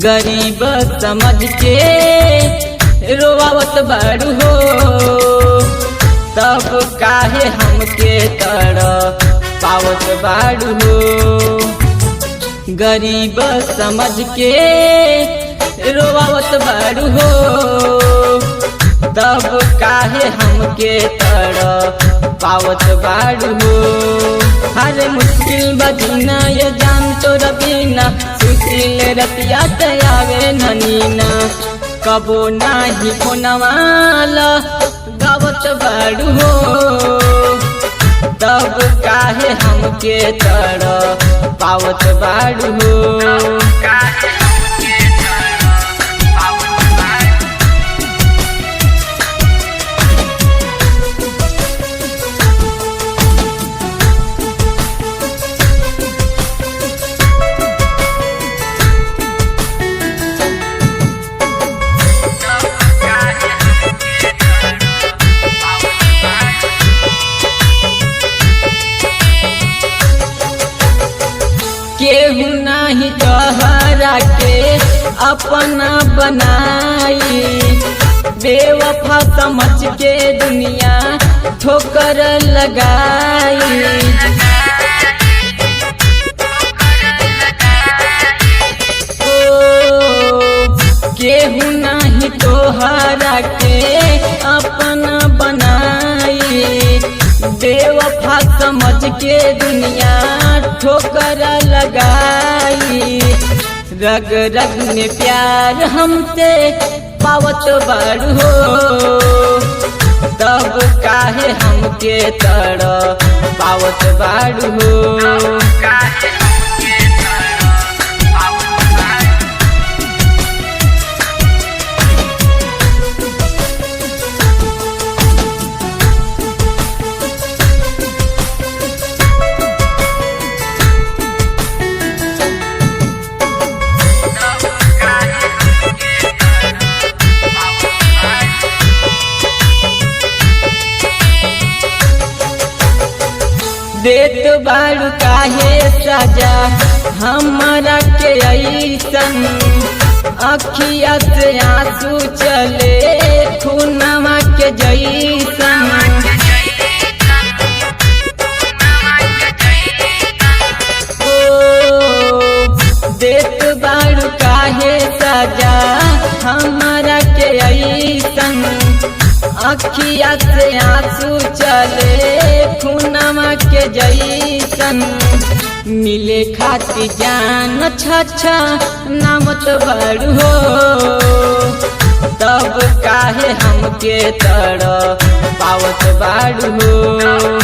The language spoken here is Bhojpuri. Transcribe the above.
गरीब समझ के रोवावत बारू हो, तब काहे हमके पावत बारू हो। गरीब समझ के रोवावत बारू हो, तब काहे हमके पावत बारू हो। हर मुश्किल बजीना ये जान तोरा बिना, सुशील रतिया तयावे ननीना, कबो नाही फोनवाला गावत बारू हो, तब काहे हमके पावत बारू हो। केहू नाही तोहरा के अपना बनाई, बेवफा समझ के दुनिया ठोकर लगाई। केहू नाही तोहरा के अपना बनाई, बेवफा समझ के दुनिया ठोकर लगाई। रग रग में प्यार हमसे पावत बारू हो, तब काहे हमके पावत बारू हो। देत बारू काहे सजा हमारा के ऐसन, अखिया से आंसू चले खूनवा के जैसन। देत बारू काहे सजा हमारा के ऐसन, अखिया से आंसू चले खूनवा के जैसन। मिले खाती जान छछा नामत बारू हो, तब काहे हमके पावत बारू हो।